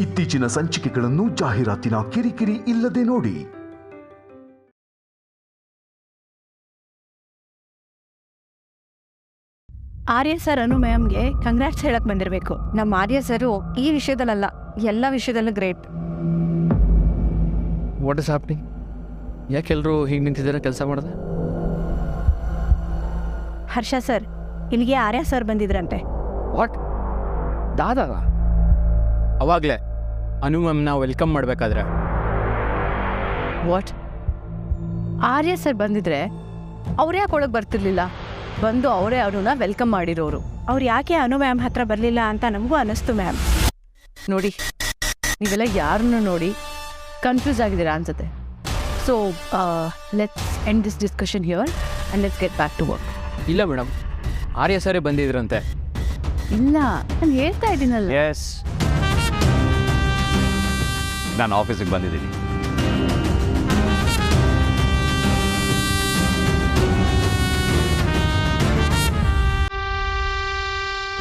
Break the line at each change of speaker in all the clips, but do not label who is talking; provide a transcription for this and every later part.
ಇತ್ತೀಚಿನ ಸಂಚಿಕೆಗಳನ್ನು ಜಾಹೀರಾತಿನ ಕಿರಿಕಿರಿ ಇಲ್ಲದೆ ನೋಡಿ.
ಆರ್ಯ ಸರ್ ಅನು ಮ್ಯಾಮ್ಗೆ ಕಂಗ್ರಾಟ್ಸ್ ಹೇಳಕ್ ಬಂದಿರಬೇಕು.
ನಮ್ಮ ಆರ್ಯ ಸರು ಈ ವಿಷಯದಲ್ಲ, ಎಲ್ಲ ವಿಷಯದಲ್ಲೂ ಗ್ರೇಟ್.
What is happening? ಯಾಕೆಲ್ಲರೂ ಹೀಗೆ ನಿಂತಿದ್ದಾರೆ ಕೆಲಸ ಮಾಡಿದೆ?
ಹರ್ಷ ಸರ್, ಇಲ್ಲಿಗೆ ಆರ್ಯ ಸರ್ ಬಂದಿದ್ರಂತೆ.
ವಾಟ್? ದಾದಾ
ಅವಾಗಲೇ ಅನು ಮ್ಯಾಮ್ನ ವೆಲ್ಕಮ್ ಮಾಡಬೇಕಾದ್ರೆ
ವಾಟ್? ಆರ್ಯ ಸರ್ ಬಂದಿದ್ರೆ ಅವ್ರು ಯಾಕೆ ಒಳಗೆ ಬರ್ತಿರ್ಲಿಲ್ಲ? ಬಂದು ಅವರೇ ಅವರನ್ನ ವೆಲ್ಕಮ್ ಮಾಡಿರೋರು.
ಅವ್ರು ಯಾಕೆ ಅನು ಮ್ಯಾಮ್ ಹತ್ರ ಬರಲಿಲ್ಲ ಅಂತ ನಮಗೂ ಅನ್ನಿಸ್ತು ಮ್ಯಾಮ್.
ನೋಡಿ, ನೀವೆಲ್ಲ ಯಾರನ್ನ ನೋಡಿ ಕನ್ಫ್ಯೂಸ್ ಆಗಿದ್ದೀರಾ ಅನ್ಸುತ್ತೆ. So let's end this discussion here and let's get back to work.
ಇಲ್ಲ ಮೇಡಮ್, ಆರ್ಯ ಸರೇ ಬಂದಿದ್ರಂತೆ.
ಇಲ್ಲ, ನಾನು ಹೇಳ್ತಾ ಇದ್ದೀನಲ್ಲ.
ಎಸ್, ನಾನು ಆಫೀಸಿಗೆ ಬಂದಿದ್ದೀನಿ.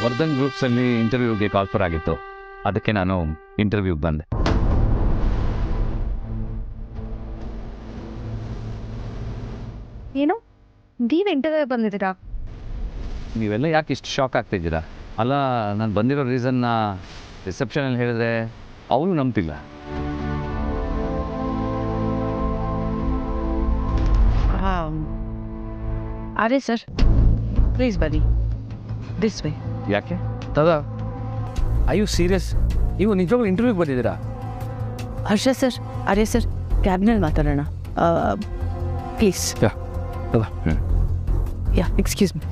ವರ್ಧನ್ ಗ್ರೂಪ್ಸಲ್ಲಿ ಇಂಟರ್ವ್ಯೂಗೆ ಕಾಲ್ಫರ್ ಆಗಿತ್ತು, ಅದಕ್ಕೆ ನಾನು ಇಂಟರ್ವ್ಯೂಗೆ ಬಂದೆ.
ಏನು, ನೀವು ಇಂಟರ್ವ್ಯೂ ಬಂದಿದ್ದೀರಾ?
ನೀವೆಲ್ಲ ಯಾಕೆ ಇಷ್ಟು ಶಾಕ್ ಆಗ್ತಿದ್ದೀರಾ? ಅಲ್ಲ, ನಾನು ಬಂದಿರೋ ರೀಸನ್ನ ರಿಸೆಪ್ಷನಲ್ಲಿ ಹೇಳಿದ್ರೆ ಅವರು ನಂಬ್ತಿಲ್ಲ.
ಅರೆ ಸರ್, ಪ್ಲೀಸ್ ಬನ್ನಿ, ದಿಸ್ ವೇ.
ಯಾಕೆ?
ದಾದಾ, ಐ ಯು ಸೀರಿಯಸ್? ನೀವು ನಿಜವಾಗ್ಲೂ ಇಂಟರ್ವ್ಯೂಗೆ ಬಂದಿದ್ದೀರಾ?
ಹರ್ಷ ಸರ್, ಅರೆ ಸರ್, ಕ್ಯಾಬ್ನಲ್ಲಿ ಮಾತಾಡೋಣ please. Yeah, excuse me.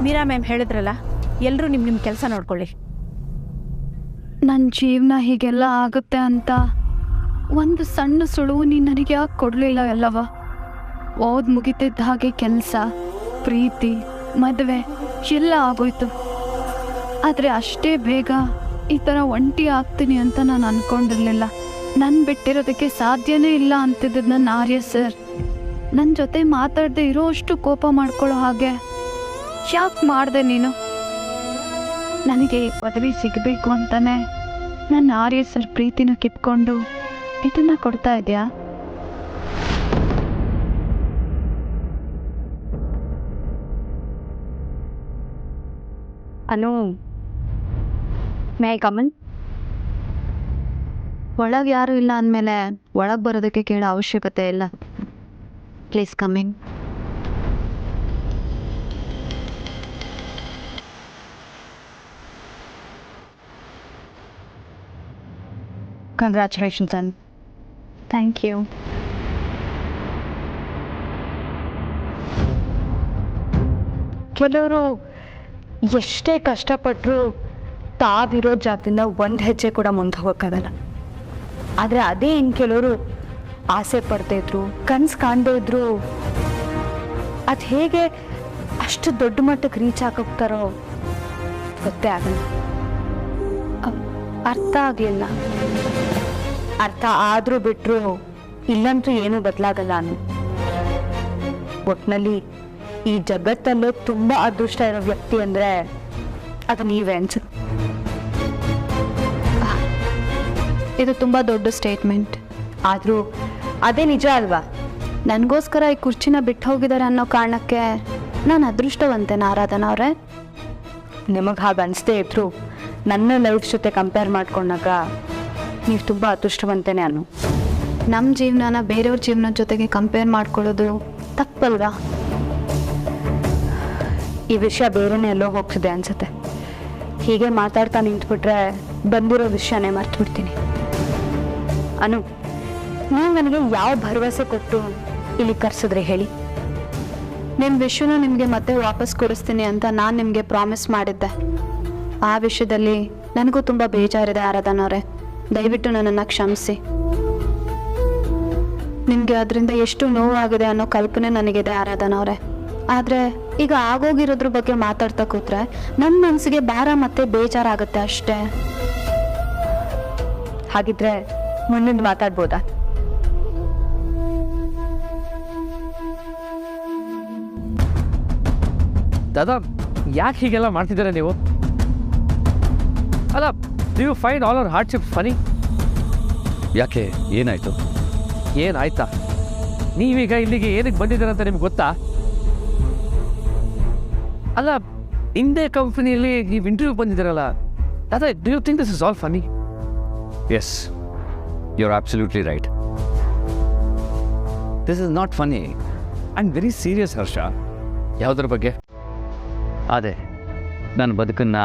Meera ma'am ಹೇಳಿದ್ರಲ್ಲ, ಎಲ್ಲರೂ ನಿಮ್ಮ ಕೆಲಸ ನೋಡ್ಕೊಳ್ಳಿ.
ನನ್ನ ಜೀವನ ಹೀಗೆಲ್ಲ ಆಗುತ್ತೆ ಅಂತ ಒಂದು ಸಣ್ಣ ಸುಳುವು ನೀನು ನನಗೆ ಯಾಕೆ ಕೊಡಲಿಲ್ಲ ಎಲ್ಲವ? ಓದ್ ಮುಗಿತಿದ್ದ ಹಾಗೆ ಕೆಲಸ, ಪ್ರೀತಿ, ಮದುವೆ ಎಲ್ಲ ಆಗೋಯ್ತು. ಆದರೆ ಅಷ್ಟೇ ಬೇಗ ಈ ಥರ ಒಂಟಿ ಆಗ್ತೀನಿ ಅಂತ ನಾನು ಅಂದ್ಕೊಂಡಿರಲಿಲ್ಲ. ನನ್ನ ಬಿಟ್ಟಿರೋದಕ್ಕೆ ಸಾಧ್ಯನೇ ಇಲ್ಲ ಅಂತಿದ್ದು ನನ್ನ ಆರ್ಯ ಸರ್ ನನ್ನ ಜೊತೆ ಮಾತಾಡದೆ ಇರೋ ಅಷ್ಟು ಕೋಪ ಮಾಡ್ಕೊಳ್ಳೋ ಹಾಗೆ ಯಾಕೆ ಮಾಡಿದೆ ನೀನು? ನನಗೆ ಪದವಿ ಸಿಗಬೇಕು ಅಂತಾನೆ ನನ್ನ ಆರ್ಯ ಸರ್ ಪ್ರೀತಿನ ಕಿತ್ಕೊಂಡು ಇದನ್ನು ಕೊಡ್ತಾ ಇದೆಯಾ?
Anu, may I come in?
ಒಳಗೆ ಯಾರೂ ಇಲ್ಲ ಅಂದಮೇಲೆ ಒಳಗೆ ಬರೋದಕ್ಕೆ ಕೇಳೋ ಅವಶ್ಯಕತೆ ಇಲ್ಲ. Please coming.
ಕಂಗ್ರ್ಯಾಚುಲೇಷನ್ಸ್ ಅನ್.
Thank you.
ಕೆಲವರು ಎಷ್ಟೇ ಕಷ್ಟಪಟ್ಟರು ತಾವಿರೋ ಜಾಗದಿಂದ ಒಂದು ಹೆಜ್ಜೆ ಕೂಡ ಮುಂದೆ ಹೋಗೋಕ್ಕಾಗಲ್ಲ. ಆದರೆ ಅದೇ ಇನ್ನು ಕೆಲವರು ಆಸೆ ಪಡ್ತಾಯಿದ್ರು, ಕನಸು ಕಾಣದೇ ಇದ್ರು, ಅದು ಹೇಗೆ ಅಷ್ಟು ದೊಡ್ಡ ಮಟ್ಟಕ್ಕೆ ರೀಚ್ ಆಗೋಗ್ತಾರೋ ಗೊತ್ತೇ ಆಗಲ್ಲ. ಅರ್ಥ ಆಗಲಿಲ್ಲ. ಅರ್ಥ ಆದರೂ ಬಿಟ್ಟರು ಇಲ್ಲಂತೂ ಏನೂ ಬದಲಾಗಲ್ಲ ಅನ್ನೋ ಒಟ್ಟಿನಲ್ಲಿ ಈ ಜಗತ್ತಲ್ಲೂ ತುಂಬ ಅದೃಷ್ಟ ಇರೋ ವ್ಯಕ್ತಿ ಅಂದರೆ ಅದು ನೀವೇ ಅನ್ಸುತ್ತೆ.
ಇದು ತುಂಬ ದೊಡ್ಡ ಸ್ಟೇಟ್ಮೆಂಟ್.
ಆದರೂ ಅದೇ ನಿಜ ಅಲ್ವಾ?
ನನಗೋಸ್ಕರ ಈ ಕುರ್ಚಿನ ಬಿಟ್ಟು ಹೋಗಿದ್ದಾರೆ ಅನ್ನೋ ಕಾರಣಕ್ಕೆ ನಾನು ಅದೃಷ್ಟವಂತೇನ ಆರಾಧನಾ ಅವರೇ?
ನಿಮಗೆ ಹಾಗೆ ಅನಿಸ್ತೇ ಇದ್ರು ನನ್ನ ಲೈಫ್ ಜೊತೆ ಕಂಪೇರ್ ಮಾಡ್ಕೊಂಡಾಗ ನೀವು ತುಂಬ ಅದೃಷ್ಟವಂತೇನೆ ಅನ್ನು.
ನಮ್ಮ ಜೀವನನ ಬೇರೆಯವ್ರ ಜೀವನದ ಜೊತೆಗೆ ಕಂಪೇರ್ ಮಾಡ್ಕೊಳ್ಳೋದು ತಪ್ಪಲ್ವಾ?
ಈ ವಿಷಯ ಬೇರೆನೇ ಎಲ್ಲೋ ಹೋಗ್ತಿದೆ ಅನ್ಸುತ್ತೆ. ಹೀಗೆ ಮಾತಾಡ್ತಾ ನಿಂತ್ಬಿಟ್ರೆ ಬಂದಿರೋ ವಿಷಯನೇ ಮರ್ತ್ಬಿಡ್ತೀನಿ. ಅನು, ನೀವು ನನಗೆ ಯಾವ ಭರವಸೆ ಕೊಟ್ಟು ಇಲ್ಲಿ ಕರೆಸಿದ್ರೆ ಹೇಳಿ?
ನಿಮ್ಮ ವಿಷಯನ ನಿಮಗೆ ಮತ್ತೆ ವಾಪಸ್ ಕೊಡಿಸ್ತೀನಿ ಅಂತ ನಾನು ನಿಮಗೆ ಪ್ರಾಮಿಸ್ ಮಾಡಿದ್ದೆ. ಆ ವಿಷಯದಲ್ಲಿ ನನಗೂ ತುಂಬ ಬೇಜಾರಿದೆ ಆರಾಧನಾ ಅವರೇ. ದಯವಿಟ್ಟು ನನ್ನನ್ನು ಕ್ಷಮಿಸಿ. ನಿಮಗೆ ಅದರಿಂದ ಎಷ್ಟು ನೋವಾಗಿದೆ ಅನ್ನೋ ಕಲ್ಪನೆ ನನಗಿದೆ ಆರಾಧನಾ ಅವರೇ. ಆದರೆ ಈಗ ಆಗೋಗಿರೋದ್ರ ಬಗ್ಗೆ ಮಾತಾಡ್ತಾ ಕೂತ್ರೆ ನನ್ನ ಮನಸ್ಸಿಗೆ ಭಾರ ಮತ್ತೆ ಬೇಜಾರಾಗುತ್ತೆ ಅಷ್ಟೇ.
ಹಾಗಿದ್ರೆ ಮುಂದಿನ ಮಾತಾಡ್ಬೋದಾ?
ದಾದಾ, ಯಾಕೆ ಹೀಗೆಲ್ಲ ಮಾಡ್ತಿದ್ದೀರಾ ನೀವು? ಅಲ್ಲ do you find all our hardships funny?
ಯಾಕೆ ಏನಾಯಿತು?
ಏನಾಯ್ತಾ? ನೀವೀಗ ಇಲ್ಲಿಗೆ ಏನಕ್ಕೆ ಬಂದಿದ್ದೀರ ಅಂತ ನಿಮ್ಗೆ ಗೊತ್ತಾ? ಅಲ್ಲ ಇಂದೇ ಕಂಪ್ನಿಯಲ್ಲಿ ನೀವು ಇಂಟರ್ವ್ಯೂ ಬಂದಿದ್ದೀರಲ್ಲ, ಅದೇ do you think this is all funny?
Yes, you are absolutely right. This is not funny. I am very serious Harsha.
ಯಾವುದ್ರ ಬಗ್ಗೆ?
ಅದೇ ನನ್ನ ಬದುಕನ್ನು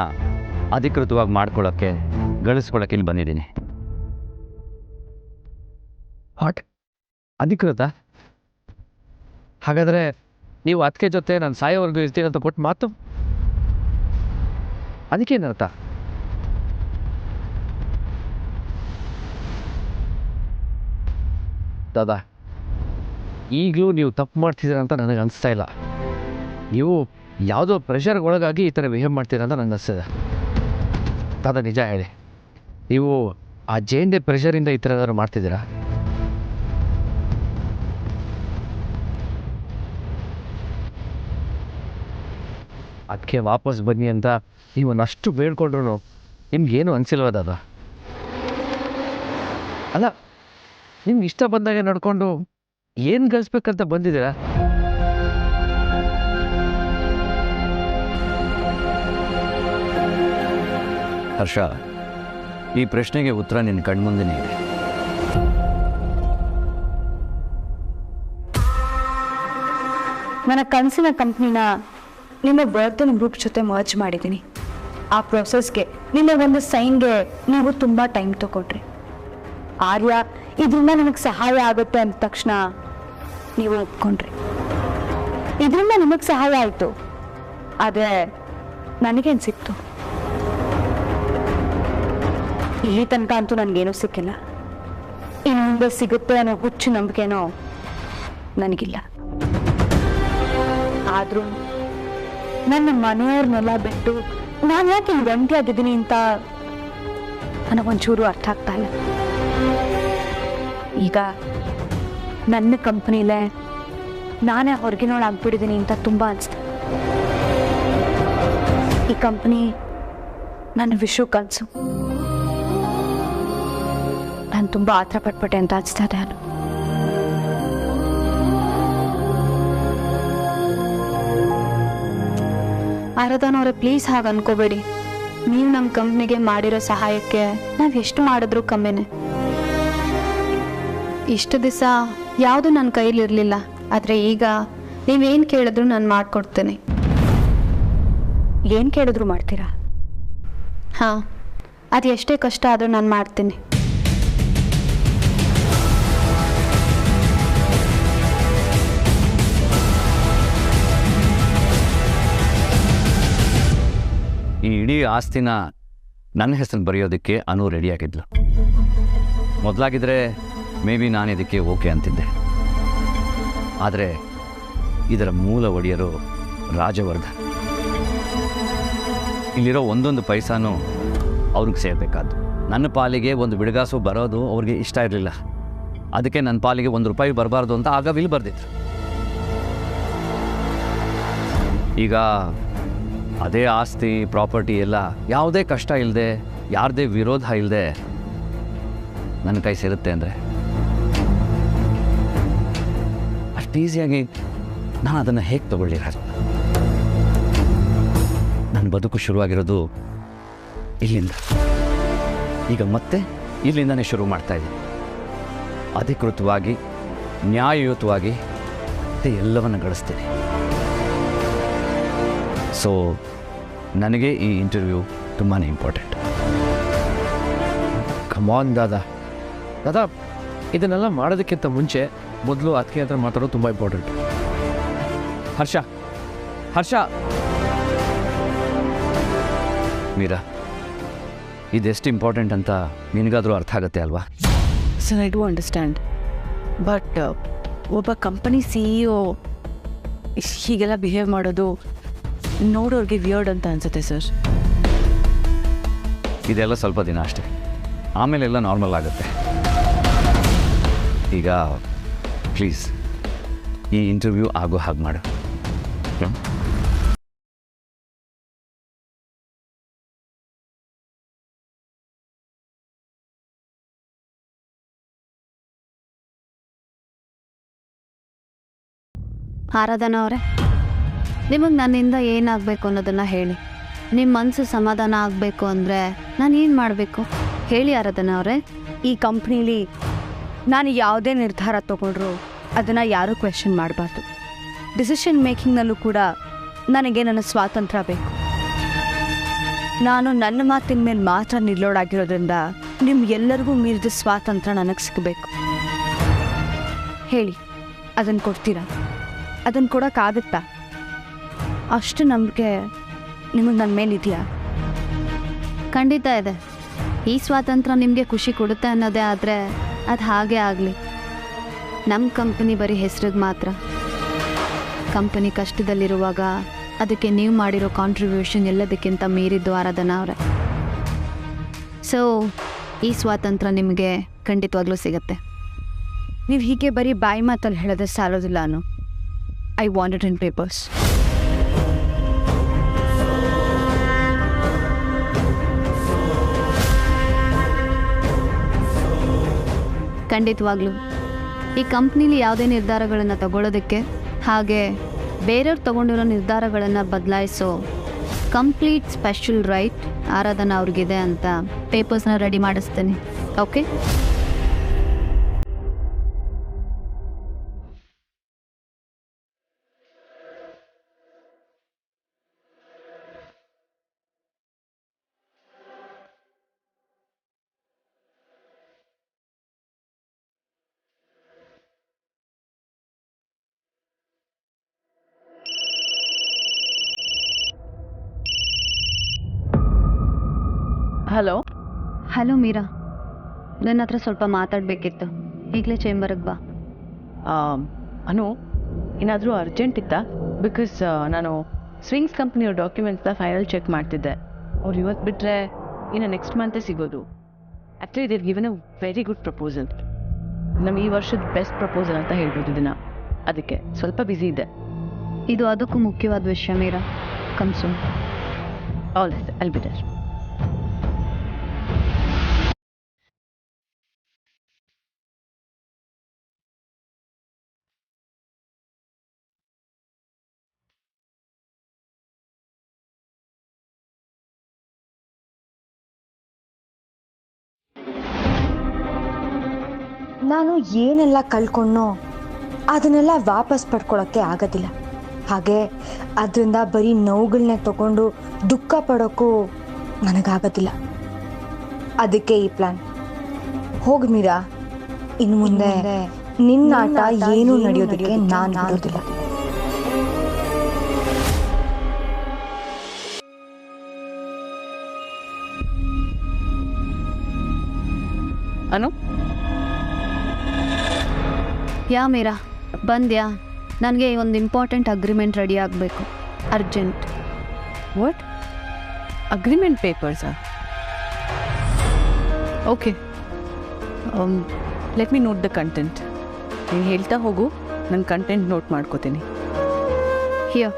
ಅಧಿಕೃತವಾಗಿ ಮಾಡ್ಕೊಳ್ಳೋಕ್ಕೆ, ಗಳಿಸ್ಕೊಳ್ಳೋಕೆ ಇಲ್ಲಿ ಬಂದಿದ್ದೀನಿ.
ವಾಟ್? ಅಧಿಕೃತ? ಹಾಗಾದರೆ ನೀವು ಅದಕ್ಕೆ ಜೊತೆ ನಾನು ಸಾಯೋವರೆಗೂ ಇರ್ತೀನಿ ಅಂತ ಕೊಟ್ಟು ಮಾತು, ಅದಕ್ಕೇನರ್ಥ? ದಾದಾ, ಈಗಲೂ ನೀವು ತಪ್ಪು ಮಾಡ್ತಿದ್ದೀರ ಅಂತ ನನಗೆ ಅನಿಸ್ತಾ ಇಲ್ಲ. ನೀವು ಯಾವುದೋ ಪ್ರೆಷರ್ಗೆ ಒಳಗಾಗಿ ಈ ಥರ ಬಿಹೇವ್ ಮಾಡ್ತೀರ ಅಂತ ನನಗೆ ಅನಿಸ್ತದೆ. ದಾದಾ ನಿಜ ಹೇಳಿ, ನೀವು ಆ ಜೇಂಡೆ ಪ್ರೆಷರಿಂದ ಈ ಥರ ಏನಾದ್ರು ಮಾಡ್ತಿದ್ದೀರಾ? ಅದಕ್ಕೆ ವಾಪಸ್ ಬನ್ನಿ ಅಂತ ನೀವು ಅಷ್ಟು ಬೇಡ್ಕೊಂಡ್ರು ನಿಮ್ಗೇನು ಅನಿಸಿಲ್ವ ದಾದಾ? ಅಲ್ಲ ನಿಮ್ಗೆ ಇಷ್ಟ ಬಂದಾಗೆ ನಡ್ಕೊಂಡು ಏನು ಗಳಿಸ್ಬೇಕಂತ ಬಂದಿದ್ದೀರಾ?
ಹರ್ಷ, ಈ ಪ್ರಶ್ನೆಗೆ ಉತ್ತರ ನಿನ್ನ ಕಣ್ಮುಂದೆನೇ ಇದೆ.
ನನ್ನ ಕನಸಿನ ಕಂಪ್ನಿನ ನಿಮ್ಮ ಬರ್ತ್ಡೇ ಗ್ರೂಪ್ ಜೊತೆ ಮರ್ಜ್ ಮಾಡಿದ್ದೀನಿ. ಆ ಪ್ರೊಸೆಸ್ಗೆ ನಿಮ್ಮ ಒಂದು ಸೈನ್ಗೆ ನೀವು ತುಂಬ ಟೈಮ್ ತಗೊಂಡ್ರಿ. ಆರ್ಯ ಇದರಿಂದ ನನಗೆ ಸಹಾಯ ಆಗುತ್ತೆ ಅಂದ ತಕ್ಷಣ ನೀವು ಒಪ್ಕೊಂಡ್ರಿ. ಇದರಿಂದ ನಿಮಗೆ ಸಹಾಯ ಆಯಿತು, ಆದರೆ ನನಗೇನು ಸಿಕ್ತು? ಇಲ್ಲಿ ತನಕ ಅಂತೂ ನನಗೇನೂ ಸಿಕ್ಕಿಲ್ಲ. ಇನ್ನು ಮುಂದೆ ಸಿಗುತ್ತೆ ಅನ್ನೋ ಹುಚ್ಚು ನಂಬಿಕೆನೋ ನನಗಿಲ್ಲ. ಆದರೂ ನನ್ನ ಮನೆಯವ್ರನ್ನೆಲ್ಲ ಬಿಟ್ಟು ನಾನು ಯಾಕೆ ಇಲ್ಲಿ ಒಂಟಿ ಆಗಿದ್ದೀನಿ ಅಂತ ನನಗೊಂಚೂರು ಅರ್ಥ ಆಗ್ತಾ ಇಲ್ಲ. ಈಗ ನನ್ನ ಕಂಪ್ನಿಲೇ ನಾನೇ ಹೊರಗಿನೋಳಾಗ್ಬಿಟ್ಟಿದ್ದೀನಿ ಅಂತ ತುಂಬ ಅನಿಸ್ತು. ಈ ಕಂಪ್ನಿ ನನ್ನ ವಿಶ್ವ ಕನಸು. ನಾನು ತುಂಬ ಆತರ ಪಟ್ಬಿಟ್ಟೆ ಅಂತ ಅನಿಸ್ತಾ ಇದೆ. ನಾನು ಆರಾಧನವ್ರೆ, ಪ್ಲೀಸ್ ಹಾಗೆ ಅನ್ಕೋಬೇಡಿ. ನೀವು ನಮ್ಮ ಕಂಪ್ನಿಗೆ ಮಾಡಿರೋ ಸಹಾಯಕ್ಕೆ ನಾವು ಎಷ್ಟು ಮಾಡಿದ್ರೂ ಕಮ್ಮಿನೇ.
ಇಷ್ಟು ದಿವಸ ಯಾವುದು ನನ್ನ ಕೈಲಿರಲಿಲ್ಲ, ಆದರೆ ಈಗ ನೀವೇನು ಕೇಳಿದ್ರು ನಾನು ಮಾಡಿಕೊಡ್ತೇನೆ.
ಏನು ಕೇಳಿದ್ರು ಮಾಡ್ತೀರಾ?
ಹಾಂ, ಅದು ಎಷ್ಟೇ ಕಷ್ಟ ಆದರೂ ನಾನು ಮಾಡ್ತೀನಿ.
ಈ ಇಡೀ ಆಸ್ತಿನ ನನ್ನ ಹೆಸರು ಬರೆಯೋದಕ್ಕೆ ಅನು ರೆಡಿಯಾಗಿದ್ಲು. ಮೊದಲಾಗಿದ್ದರೆ ಮೇ ಬಿ ನಾನು ಇದಕ್ಕೆ ಓಕೆ ಅಂತಿದ್ದೆ. ಆದರೆ ಇದರ ಮೂಲ ಒಡೆಯರು ರಾಜವರ್ಧನ್. ಇಲ್ಲಿರೋ ಒಂದೊಂದು ಪೈಸಾನು ಅವ್ರಿಗೆ ಸೇರಬೇಕಾದ್ದು. ನನ್ನ ಪಾಲಿಗೆ ಒಂದು ಬಿಡುಗಾಸು ಬರೋದು ಅವ್ರಿಗೆ ಇಷ್ಟ ಇರಲಿಲ್ಲ. ಅದಕ್ಕೆ ನನ್ನ ಪಾಲಿಗೆ ₹1 ಬರಬಾರ್ದು ಅಂತ ಆಗ ವಿಲ್ ಬರೆದಿದ್ರು. ಈಗ ಅದೇ ಆಸ್ತಿ ಪ್ರಾಪರ್ಟಿ ಎಲ್ಲ ಯಾವುದೇ ಕಷ್ಟ ಇಲ್ಲದೆ, ಯಾರದೇ ವಿರೋಧ ಇಲ್ಲದೆ ನನ್ನ ಕೈ ಸೇರುತ್ತೆ ಅಂದರೆ ಅಷ್ಟು ಈಸಿಯಾಗಿ ನಾನು ಅದನ್ನು ಹೇಗೆ ತಗೊಳ್ಳಿರೋದು? ನನ್ನ ಬದುಕು ಶುರುವಾಗಿರೋದು ಇಲ್ಲಿಂದ. ಈಗ ಮತ್ತೆ ಇಲ್ಲಿಂದನೇ ಶುರು ಮಾಡ್ತಾಯಿದ್ದೀನಿ. ಅಧಿಕೃತವಾಗಿ, ನ್ಯಾಯಯುತವಾಗಿ ಎಲ್ಲವನ್ನು ಗಳಿಸ್ತೀನಿ. ಸೊ ನನಗೆ ಈ ಇಂಟರ್ವ್ಯೂ ತುಂಬಾ ಇಂಪಾರ್ಟೆಂಟ್.
ಕಮಾನ್ ದಾದಾ. ದಾದಾ, ಇದನ್ನೆಲ್ಲ ಮಾಡೋದಕ್ಕಿಂತ ಮುಂಚೆ ಮೊದಲು ಅದಕ್ಕೆ ಹತ್ರ ಮಾತಾಡೋದು ತುಂಬ ಇಂಪಾರ್ಟೆಂಟ್. ಹರ್ಷ, ಹರ್ಷ.
ಮೀರಾ, ಇದೆಷ್ಟು ಇಂಪಾರ್ಟೆಂಟ್ ಅಂತ ನಿನಗಾದರೂ ಅರ್ಥ ಆಗುತ್ತೆ ಅಲ್ವಾ?
Sir, I do understand. But ಒಬ್ಬ ಕಂಪನಿ CEO ಹೀಗೆಲ್ಲ ಬಿಹೇವ್ ಮಾಡೋದು ನೋಡೋರಿಗೆ ವಿಯರ್ಡ್ ಅಂತ ಅನ್ಸುತ್ತೆ ಸರ್.
ಇದೆಲ್ಲ ಸ್ವಲ್ಪ ದಿನ ಅಷ್ಟೇ, ಆಮೇಲೆಲ್ಲ ನಾರ್ಮಲ್ ಆಗುತ್ತೆ. ಈಗ ಪ್ಲೀಸ್ ಈ ಇಂಟರ್ವ್ಯೂ ಆಗೋ ಹಾಗೆ ಮಾಡು.
ಆರಾಧನಾ ಅವರೇ, ನಿಮಗೆ ನನ್ನಿಂದ ಏನಾಗಬೇಕು ಅನ್ನೋದನ್ನು ಹೇಳಿ. ನಿಮ್ಮ ಮನಸ್ಸು ಸಮಾಧಾನ ಆಗಬೇಕು ಅಂದರೆ ನಾನು ಏನು ಮಾಡಬೇಕು ಹೇಳಿ ಆರಾಧನಾ ಅವರೇ.
ಈ ಕಂಪ್ನೀಲಿ ನಾನು ಯಾವುದೇ ನಿರ್ಧಾರ ತೊಗೊಂಡ್ರು ಅದನ್ನು ಯಾರೂ ಕ್ವೆಶ್ಚನ್ ಮಾಡಬಾರ್ದು. ಡಿಸಿಷನ್ ಮೇಕಿಂಗ್ನಲ್ಲೂ ಕೂಡ ನನಗೆ ನನ್ನ ಸ್ವಾತಂತ್ರ್ಯ ಬೇಕು. ನಾನು ನನ್ನ ಮಾತಿನ ಮೇಲೆ ಮಾತ್ರ ನಿಲ್ಲೋಡಾಗಿರೋದ್ರಿಂದ ನಿಮ್ಗೆಲ್ಲರಿಗೂ ಮೀರಿದ ಸ್ವಾತಂತ್ರ್ಯ ನನಗೆ ಸಿಗಬೇಕು. ಹೇಳಿ, ಅದನ್ನು ಕೊಡ್ತೀರಾ? ಅದನ್ನು ಕೊಡೋಕ್ಕಾಗುತ್ತಾ? ಅಷ್ಟು ನಂಬಿಕೆ ನಿಮಗೆ ನನ್ನ ಮೇಲಿದೆಯಾ?
ಖಂಡಿತ ಇದೆ. ಈ ಸ್ವಾತಂತ್ರ್ಯ ನಿಮಗೆ ಖುಷಿ ಕೊಡುತ್ತೆ ಅನ್ನೋದೇ ಆದರೆ ಅದು ಹಾಗೇ ಆಗಲಿ. ನಮ್ಮ ಕಂಪನಿ ಬರೀ ಹೆಸ್ರಿಗೆ ಮಾತ್ರ. ಕಂಪನಿ ಕಷ್ಟದಲ್ಲಿರುವಾಗ ಅದಕ್ಕೆ ನೀವು ಮಾಡಿರೋ ಕಾಂಟ್ರಿಬ್ಯೂಷನ್ ಎಲ್ಲದಕ್ಕಿಂತ ಮೀರಿದ್ದು ಆರಾಧನಾ ಅವರೇ. ಸೊ ಈ ಸ್ವಾತಂತ್ರ್ಯ ನಿಮಗೆ ಖಂಡಿತವಾಗ್ಲೂ ಸಿಗತ್ತೆ.
ನೀವು ಹೀಗೆ ಬರೀ ಬಾಯಿ ಮಾತಲ್ಲಿ ಹೇಳೋದೇ ಸಾಲೋದಿಲ್ಲ. ನಾನು I want it in papers.
ಖಂಡಿತವಾಗ್ಲೂ ಈ ಕಂಪ್ನೀಲಿ ಯಾವುದೇ ನಿರ್ಧಾರಗಳನ್ನು ತಗೊಳ್ಳೋದಕ್ಕೆ ಹಾಗೆ ಬೇರೆಯವ್ರು ತಗೊಂಡಿರೋ ನಿರ್ಧಾರಗಳನ್ನು ಬದಲಾಯಿಸೋ ಕಂಪ್ಲೀಟ್ ಸ್ಪೆಷಲ್ ರೈಟ್ ಆರಾಧನಾ ಅವ್ರಿಗಿದೆ ಅಂತ ಪೇಪರ್ಸ್ನ ರೆಡಿ ಮಾಡಿಸ್ತೇನೆ. ಓಕೆ?
ಹಲೋ.
ಹಲೋ ಮೀರಾ, ನನ್ನ ಹತ್ರ ಸ್ವಲ್ಪ ಮಾತಾಡಬೇಕಿತ್ತು. ಈಗಲೇ ಚೇಂಬರ್ಗೆ ಬಾ.
ಅನು, ಏನಾದರೂ ಅರ್ಜೆಂಟ್ ಇತ್ತಾ? ಬಿಕಾಸ್ ನಾನು ಸ್ವಿಂಗ್ಸ್ ಕಂಪ್ನಿಯವ್ರ ಡಾಕ್ಯುಮೆಂಟ್ಸ್ನ ಫೈನಲ್ ಚೆಕ್ ಮಾಡ್ತಿದ್ದೆ. ಅವ್ರು ಇವತ್ತು ಬಿಟ್ಟರೆ ಇನ್ನು ನೆಕ್ಸ್ಟ್ ಮಂತೇ ಸಿಗೋದು. Actually Dev given a very good proposal. ನಮ್ಮ ಈ ವರ್ಷದ ಬೆಸ್ಟ್ ಪ್ರಪೋಸಲ್ ಅಂತ ಹೇಳ್ಬೋದು ಇದನ್ನು. ಅದಕ್ಕೆ ಸ್ವಲ್ಪ ಬ್ಯುಸಿ ಇದೆ.
ಇದು ಅದಕ್ಕೂ ಮುಖ್ಯವಾದ ವಿಷಯ ಮೀರಾ. ಕಮ್ಸು.
All right, I'll be there.
ನಾನು ಏನೆಲ್ಲ ಕಳ್ಕೊಂಡೋ ಅದನ್ನೆಲ್ಲ ವಾಪಸ್ ಪಡ್ಕೊಳ್ಳೋಕ್ಕೆ ಆಗೋದಿಲ್ಲ. ಹಾಗೆ ಅದರಿಂದ ಬರೀ ನೋವುಗಳನ್ನೇ ತಗೊಂಡು ದುಃಖ ಪಡೋಕ್ಕೂ ನನಗಾಗೋದಿಲ್ಲ. ಅದಕ್ಕೆ ಈ ಪ್ಲ್ಯಾನ್. ಹೋಗಿ ಮೀರಾ, ಇನ್ನು ಮುಂದೆ ನಿನ್ನ ಆಟ ಏನೂ ನಡೆಯೋದಕ್ಕೆ ನಾನು ಬಿಡೋದಿಲ್ಲ.
ಅನು,
ಯಾ ಮೀರಾ, ಬಂದ್ಯಾ? ನನಗೆ ಒಂದು ಇಂಪಾರ್ಟೆಂಟ್ ಅಗ್ರಿಮೆಂಟ್ ರೆಡಿ ಆಗಬೇಕು, ಅರ್ಜೆಂಟ್.
ವಾಟ್? ಅಗ್ರಿಮೆಂಟ್ ಪೇಪರ್ಸಾ? Okay, let me note the content. ನೀನು ಹೇಳ್ತಾ ಹೋಗು, ನನ್ನ ಕಂಟೆಂಟ್ ನೋಟ್ ಮಾಡ್ಕೋತೀನಿ.
ಹಿಯೋ,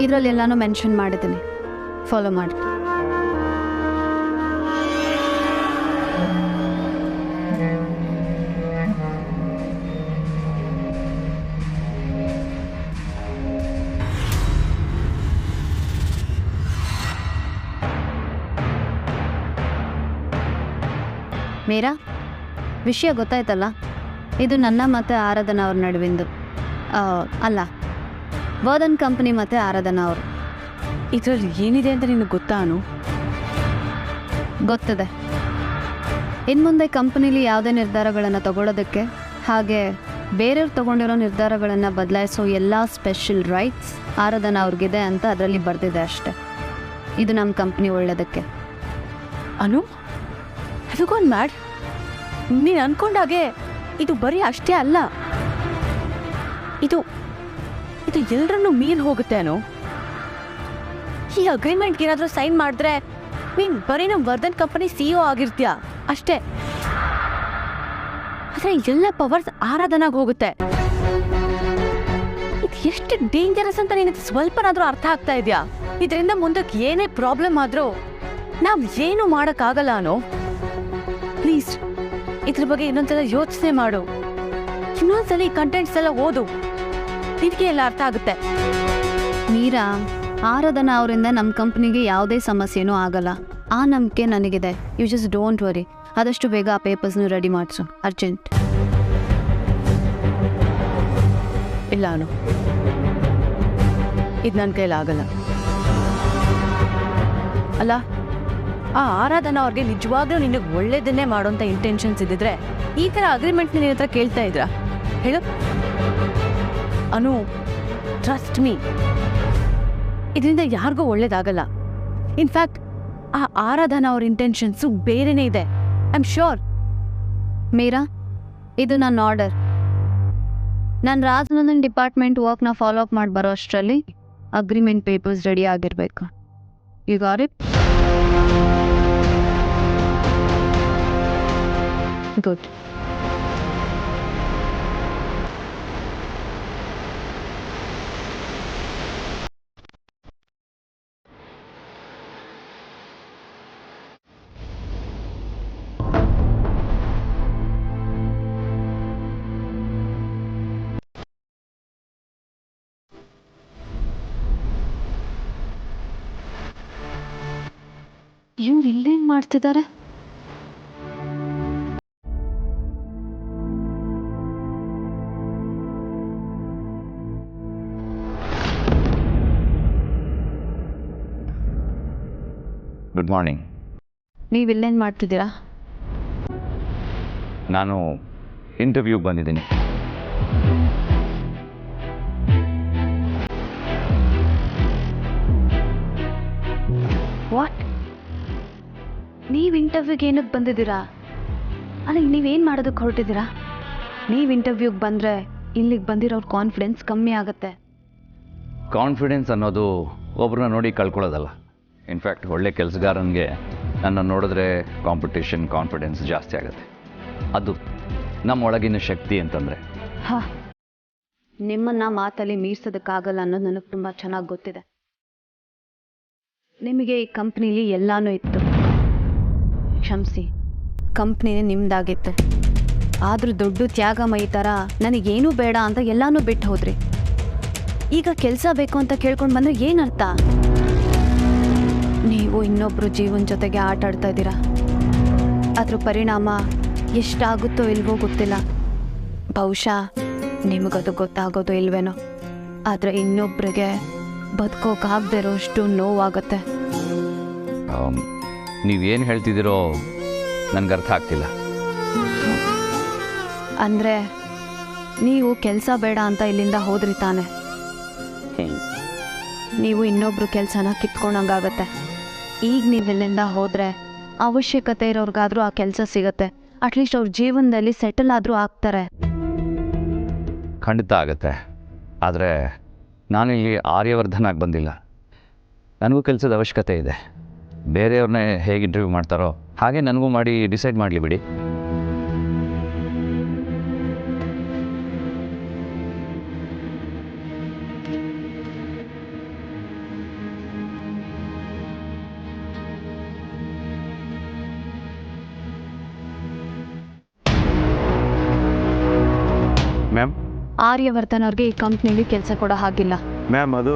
ಇದರಲ್ಲಿ ಎಲ್ಲನೂ ಮೆನ್ಷನ್ ಮಾಡಿದ್ದೀನಿ, ಫಾಲೋ ಮಾಡಿ. ಮೀರಾ, ವಿಷಯ ಗೊತ್ತಾಯ್ತಲ್ಲ? ಇದು ನನ್ನ ಮತ್ತು ಆರಾಧನಾ ಅವ್ರ ನಡುವಿಂದು. ಅಲ್ಲ, ವರ್ಧನ್ ಕಂಪ್ನಿ ಮತ್ತು ಆರಾಧನಾ ಅವರು.
ಇದರಲ್ಲಿ ಏನಿದೆ ಅಂತ ನಿನಗೆ ಗೊತ್ತಾ ಅನು?
ಗೊತ್ತಿದೆ. ಇನ್ನು ಮುಂದೆ ಕಂಪ್ನಿಲಿ ಯಾವುದೇ ನಿರ್ಧಾರಗಳನ್ನು ತಗೊಳ್ಳೋದಕ್ಕೆ ಹಾಗೆ ಬೇರೆಯವ್ರು ತಗೊಂಡಿರೋ ನಿರ್ಧಾರಗಳನ್ನು ಬದಲಾಯಿಸೋ ಎಲ್ಲ ಸ್ಪೆಷಲ್ ರೈಟ್ಸ್ ಆರಾಧನಾ ಅವ್ರಿಗಿದೆ ಅಂತ ಅದರಲ್ಲಿ ಬರೆದಿದೆ ಅಷ್ಟೆ. ಇದು ನಮ್ಮ ಕಂಪ್ನಿ ಒಳ್ಳೆಯದಕ್ಕೆ.
ಅನು, ಅದಕ್ಕೊಂದು ಮ್ಯಾಡ್. ನೀನು ಅಂದ್ಕೊಂಡಾಗೆ ಇದು ಬರೀ ಅಷ್ಟೇ ಅಲ್ಲ, ಇದು ಇದು ಎಲ್ಲರನ್ನೂ ಮೀರಿ ಹೋಗುತ್ತೆ ಅನು. ಈ ಅಗ್ರಿಮೆಂಟ್ಗೆ ಏನಾದರೂ ಸೈನ್ ಮಾಡಿದ್ರೆ ನೀನು ಬರೀ ನಮ್ಮ ವರ್ಧನ್ ಕಂಪನಿ CEO ಆಗಿರ್ತೀಯ ಅಷ್ಟೇ. ಆದರೆ ಎಲ್ಲ ಪವರ್ಸ್ ಆರಾಧನಾಗ ಹೋಗುತ್ತೆ. ಇದು ಎಷ್ಟು ಡೇಂಜರಸ್ ಅಂತ ನಿನಗೆ ಸ್ವಲ್ಪನಾದರೂ ಅರ್ಥ ಆಗ್ತಾ ಇದೆಯಾ? ಇದರಿಂದ ಮುಂದಕ್ಕೆ ಏನೇ ಪ್ರಾಬ್ಲಮ್ ಆದರೂ ನಾವು ಏನು ಮಾಡೋಕ್ಕಾಗಲ್ಲ ಅನ್ನೋ. ಪ್ಲೀಸ್ ಇದ್ರ ಬಗ್ಗೆ ಇನ್ನೊಂದ್ಸಲ ಯೋಚನೆ ಮಾಡು. ಇನ್ನೊಂದ್ಸಲ ಈ ಕಂಟೆಂಟ್ಸ್ ಎಲ್ಲ ಓದು. ನಿನಗೆ ಎಲ್ಲ ಅರ್ಥ ಆಗುತ್ತೆ.
ಮೀರಾ, ಆರಾಧನಾ ಅವರಿಂದ ನಮ್ಮ ಕಂಪ್ನಿಗೆ ಯಾವುದೇ ಸಮಸ್ಯೆನೂ ಆಗಲ್ಲ. ಆ ನಂಬಿಕೆ ನನಗಿದೆ. You just don't worry. ಆದಷ್ಟು ಬೇಗ ಆ ಪೇಪರ್ಸ್ನ ರೆಡಿ ಮಾಡಿಸು, ಅರ್ಜೆಂಟ್.
ಇಲ್ಲ ಅನು, ಇದು ನನ್ನ ಕೈಲಾಗಲ್ಲ. ಅಲ್ಲ, ಆ ಆರಾಧನಾ ಅವ್ರಿಗೆ ನಿಜವಾಗ್ಲೂ ನಿನಗೆ ಒಳ್ಳೇದನ್ನೇ ಮಾಡೋಂಥ ಇಂಟೆನ್ಷನ್ಸ್ ಇದ್ದಿದ್ರೆ ಈ ಥರ ಅಗ್ರಿಮೆಂಟ್ ನಿನ್ನ ಹತ್ರ ಕೇಳ್ತಾ ಇದ್ರಾ ಹೇಳು? ಅನು, ಟ್ರಸ್ಟ್ ಮೀ, ಇದರಿಂದ ಯಾರಿಗೂ ಒಳ್ಳೇದಾಗಲ್ಲ. ಇನ್ಫ್ಯಾಕ್ಟ್ ಆ ಆರಾಧನಾ ಅವ್ರ ಇಂಟೆನ್ಷನ್ಸು ಬೇರೆನೇ ಇದೆ. I am sure.
ಮೀರಾ, ಇದು ನನ್ನ ಆರ್ಡರ್. ನಾನು ರಾಜನಂದನ್ ಡಿಪಾರ್ಟ್ಮೆಂಟ್ ವರ್ಕ್ನ ಫಾಲೋ ಅಪ್ ಮಾಡಿ ಬರೋ ಅಷ್ಟರಲ್ಲಿ ಅಗ್ರಿಮೆಂಟ್ ಪೇಪರ್ಸ್ ರೆಡಿ ಆಗಿರಬೇಕು. You got it?
ಗುಡ್.
ಇವ್ರು ಇಲ್ಲೇನು ಮಾಡ್ತಿದ್ದಾರೆ?
Good morning.
ನೀವು ಇಲ್ಲೇನು ಮಾಡ್ತಿದ್ದೀರಾ?
ನಾನು ಇಂಟರ್ವ್ಯೂಗೆ ಬಂದಿದ್ದೀನಿ.
ವಾಟ್? ನೀವು ಇಂಟರ್ವ್ಯೂಗೆ ಏನಕ್ಕೆ ಬಂದಿದ್ದೀರಾ? ಅಲ್ಲ, ನೀವೇನು ಮಾಡೋದಕ್ಕೆ ಹೊರಟಿದ್ದೀರಾ? ನೀವು ಇಂಟರ್ವ್ಯೂಗೆ ಬಂದರೆ ಇಲ್ಲಿಗೆ ಬಂದಿರೋರ ಕಾನ್ಫಿಡೆನ್ಸ್ ಕಮ್ಮಿ ಆಗುತ್ತೆ.
ಕಾನ್ಫಿಡೆನ್ಸ್ ಅನ್ನೋದು ಒಬ್ರನ್ನ ನೋಡಿ ಕಳ್ಕೊಳ್ಳೋದಲ್ಲ. ಇನ್ಫ್ಯಾಕ್ಟ್ ಒಳ್ಳೆ ಕೆಲಸಗಾರನಿಗೆ ನನ್ನ ನೋಡಿದ್ರೆ ಕಾಂಪಿಟೇಷನ್, ಕಾನ್ಫಿಡೆನ್ಸ್ ಜಾಸ್ತಿ ಆಗುತ್ತೆ. ಅದು ನಮ್ಮ ಒಳಗಿನ ಶಕ್ತಿ ಅಂತಂದರೆ.
ಹಾಂ, ನಿಮ್ಮನ್ನು ಮಾತಲ್ಲಿ ಮೀರ್ಸೋದಕ್ಕಾಗಲ್ಲ ಅನ್ನೋದು ನನಗೆ ತುಂಬ ಚೆನ್ನಾಗಿ ಗೊತ್ತಿದೆ. ನಿಮಗೆ ಈ ಕಂಪ್ನೀಲಿ ಎಲ್ಲನೂ ಇತ್ತು. ಕ್ಷಮಿಸಿ, ಕಂಪ್ನಿನೇ ನಿಮ್ದಾಗಿತ್ತು. ಆದರೂ ದೊಡ್ಡ ತ್ಯಾಗಮಯಿ ಥರ ನನಗೇನೂ ಬೇಡ ಅಂತ ಎಲ್ಲನೂ ಬಿಟ್ಟು ಹೋದ್ರಿ. ಈಗ ಕೆಲಸ ಬೇಕು ಅಂತ ಕೇಳ್ಕೊಂಡು ಬಂದರೆ ಏನರ್ಥ? ನೀವು ಇನ್ನೊಬ್ಬರು ಜೀವನ ಜೊತೆಗೆ ಆಟ ಆಡ್ತಾ ಇದ್ದೀರಾ. ಅದ್ರ ಪರಿಣಾಮ ಎಷ್ಟಾಗುತ್ತೋ ಇಲ್ವೋ ಗೊತ್ತಿಲ್ಲ. ಬಹುಶಃ ನಿಮಗದು ಗೊತ್ತಾಗೋದು ಇಲ್ವೇನೋ. ಆದರೆ ಇನ್ನೊಬ್ಬರಿಗೆ ಬದುಕೋಕ್ಕಾಗದೇ ಇರೋಷ್ಟು ನೋವಾಗುತ್ತೆ.
ನೀವೇನು ಹೇಳ್ತಿದ್ದೀರೋ ನನಗೆ ಅರ್ಥ ಆಗ್ತಿಲ್ಲ.
ಅಂದರೆ ನೀವು ಕೆಲಸ ಬೇಡ ಅಂತ ಇಲ್ಲಿಂದ ಹೋದ್ರಿ ತಾನೆ. ನೀವು ಇನ್ನೊಬ್ರು ಕೆಲಸನ ಕಿತ್ಕೊಂಡಂಗಾಗತ್ತೆ. ಈಗ ನೀವು ಇಲ್ಲಿಂದ ಹೋದರೆ ಅವಶ್ಯಕತೆ ಇರೋರ್ಗಾದ್ರೂ ಆ ಕೆಲಸ ಸಿಗುತ್ತೆ. ಅಟ್ಲೀಸ್ಟ್ ಅವ್ರ ಜೀವನದಲ್ಲಿ ಸೆಟಲ್ ಆದರೂ ಆಗ್ತಾರೆ.
ಖಂಡಿತ ಆಗುತ್ತೆ. ಆದರೆ ನಾನು ಇಲ್ಲಿ ಆರ್ಯವರ್ಧನಾಗಿ ಬಂದಿಲ್ಲ. ನನಗೂ ಕೆಲಸದ ಅವಶ್ಯಕತೆ ಇದೆ. ಬೇರೆಯವ್ರನ್ನೇ ಹೇಗೆ ಇಂಟರ್ವ್ಯೂ ಮಾಡ್ತಾರೋ ಹಾಗೆ ನನಗೂ ಮಾಡಿ ಡಿಸೈಡ್ ಮಾಡಲಿ ಬಿಡಿ. ಮ್ಯಾಮ್,
ಆರ್ಯವರ್ಧನ್ ಅವ್ರಿಗೆ ಈ ಕಂಪ್ನಿಲಿ ಕೆಲಸ ಕೊಡೋ ಹಾಗಿಲ್ಲ.
ಮ್ಯಾಮ್, ಅದು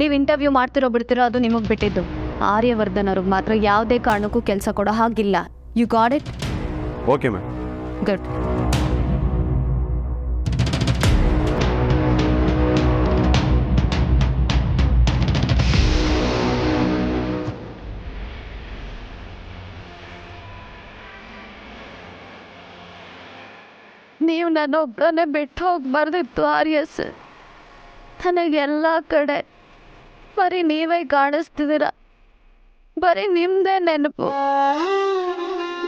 ನೀವು ಇಂಟರ್ವ್ಯೂ ಮಾಡ್ತಿರೋ ಬಿಡ್ತಿರೋ ಅದು ನಿಮಗೆ ಬಿಟ್ಟಿದ್ದು. ಆರ್ಯವರ್ಧನ್ ಅವ್ರಿಗೆ ಮಾತ್ರ ಯಾವುದೇ ಕಾರಣಕ್ಕೂ ಕೆಲಸ ಕೊಡೋ ಹಾಗಿಲ್ಲ. You got it?
Okay ma'am.
Good.
ನೀವು ನನ್ನೊಬ್ಬರನ್ನೇ ಬಿಟ್ಟು ಹೋಗ್ಬಾರ್ದಿತ್ತು ಆರ್ಯಸ್. ನನಗೆಲ್ಲ ಕಡೆ ಬರೀ ನೀವೇ ಕಾಣಿಸ್ತಿದ್ದೀರ. ಬರೀ ನಿಮ್ಮದೇ ನೆನಪು.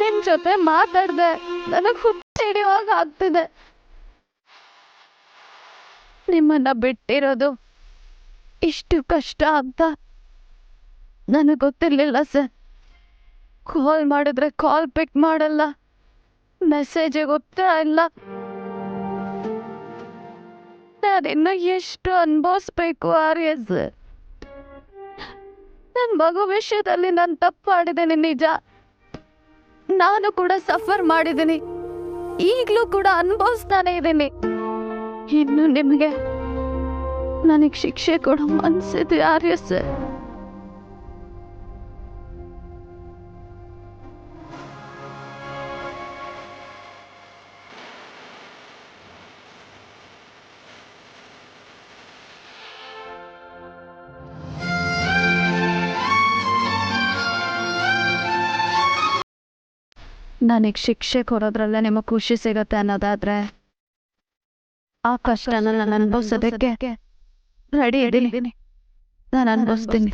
ನಿಮ್ಮ ಜೊತೆ ಮಾತಾಡ್ದೆ ನನಗೆ ಹುಚ್ಚಿಡಿಯುವಾಗ ಆಗ್ತಿದೆ. ನಿಮ್ಮನ್ನ ಬಿಟ್ಟಿರೋದು ಇಷ್ಟು ಕಷ್ಟ ಅಂತ ನನಗೆ ಗೊತ್ತಿರಲಿಲ್ಲ ಸರ್. ಕಾಲ್ ಮಾಡಿದ್ರೆ ಕಾಲ್ ಪಿಕ್ ಮಾಡಲ್ಲ, ಮೆಸೇಜಿಗೆ ಗೊತ್ತೇ ಇಲ್ಲ. ನಾನಿನ್ನ ಎಷ್ಟು ಅನುಭವಿಸ್ಬೇಕು ಆರ್ಯಸ್. ನನ್ನ ಮಗು ವಿಷಯದಲ್ಲಿ ನಾನು ತಪ್ಪು ಮಾಡಿದ್ದೀನಿ ನಿಜ. ನಾನು ಕೂಡ ಸಫರ್ ಮಾಡಿದ್ದೀನಿ, ಈಗಲೂ ಕೂಡ ಅನುಭವಿಸ್ತಾನೆ ಇದ್ದೀನಿ. ಇನ್ನು ನಿಮಗೆ
ನನಗೆ ಶಿಕ್ಷೆ ಕೊಡೋ ಮನ್ಸಿದೆ ಆರ್ಯ ಸರ್. ನನಗೆ ಶಿಕ್ಷೆ ಕೊಡೋದ್ರಲ್ಲೇ ನಿಮಗೆ ಖುಷಿ ಸಿಗತ್ತೆ ಅನ್ನೋದಾದ್ರೆ ಆ ಕಷ್ಟನ ನಾನು ಅನುಭವಿಸೋದಕ್ಕೆ ರೆಡಿ ಇದ್ದೀನಿ. ನಾನು ಅನುಭವಿಸ್ತೀನಿ.